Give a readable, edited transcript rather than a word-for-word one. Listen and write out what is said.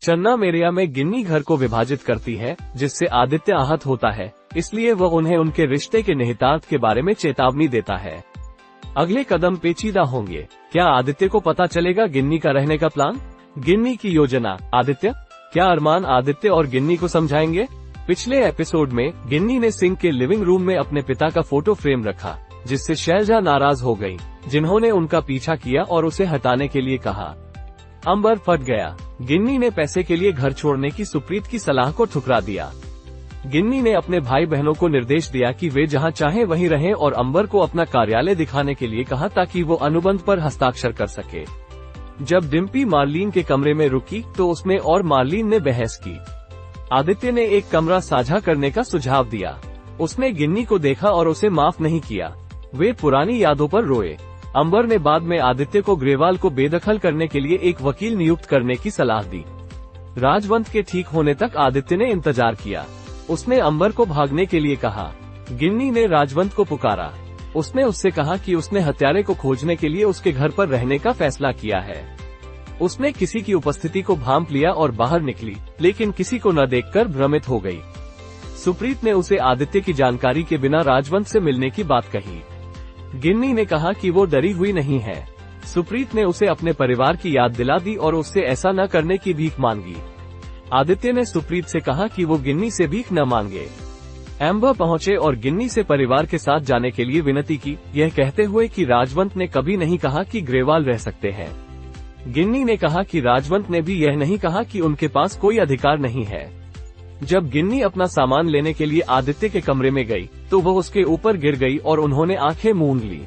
चन्ना मेरेया में गिन्नी घर को विभाजित करती है, जिससे आदित्य आहत होता है, इसलिए वह उन्हें उनके रिश्ते के निहितार्थ के बारे में चेतावनी देता है। अगले कदम पेचीदा होंगे। क्या आदित्य को पता चलेगा गिन्नी का रहने का प्लान? गिन्नी की योजना। आदित्य, क्या अरमान आदित्य और गिन्नी को समझाएंगे? पिछले एपिसोड में गिन्नी ने सिंह के लिविंग रूम में अपने पिता का फोटो फ्रेम रखा, जिससे शैलजा नाराज हो गई, जिन्होंने उनका पीछा किया और उसे हटाने के लिए कहा। अंबर फट गया। गिन्नी ने पैसे के लिए घर छोड़ने की सुप्रीत की सलाह को ठुकरा दिया। गिन्नी ने अपने भाई बहनों को निर्देश दिया कि वे जहां चाहे वहीं रहें और अंबर को अपना कार्यालय दिखाने के लिए कहा ताकि वो अनुबंध पर हस्ताक्षर कर सके। जब डिम्पी मार्लिन के कमरे में रुकी तो उसने और मार्लिन ने बहस की। आदित्य ने एक कमरा साझा करने का सुझाव दिया। उसने गिन्नी को देखा और उसे माफ नहीं किया। वे पुरानी यादों पर रोए। अंबर ने बाद में आदित्य को ग्रेवाल को बेदखल करने के लिए एक वकील नियुक्त करने की सलाह दी। राजवंत के ठीक होने तक आदित्य ने इंतजार किया। उसने अंबर को भागने के लिए कहा। गिन्नी ने राजवंत को पुकारा। उसने उससे कहा कि उसने हत्यारे को खोजने के लिए उसके घर पर रहने का फैसला किया है। उसने किसी की उपस्थिति को भांप लिया और बाहर निकली, लेकिन किसी को न देखकर भ्रमित हो गई। सुप्रीत ने उसे आदित्य की जानकारी के बिना राजवंत से मिलने की बात कही। गिन्नी ने कहा कि वो डरी हुई नहीं है। सुप्रीत ने उसे अपने परिवार की याद दिला दी और उससे ऐसा न करने की भीख मांगी। आदित्य ने सुप्रीत से कहा कि वो गिन्नी से भीख न मांगे। एम्बर पहुंचे और गिन्नी से परिवार के साथ जाने के लिए विनती की, यह कहते हुए कि राजवंत ने कभी नहीं कहा कि ग्रेवाल रह सकते हैं। गिन्नी ने कहा कि राजवंत ने भी यह नहीं कहा कि उनके पास कोई अधिकार नहीं है। जब गिन्नी अपना सामान लेने के लिए आदित्य के कमरे में गई, तो वह उसके ऊपर गिर गई और उन्होंने आंखें मूंद ली।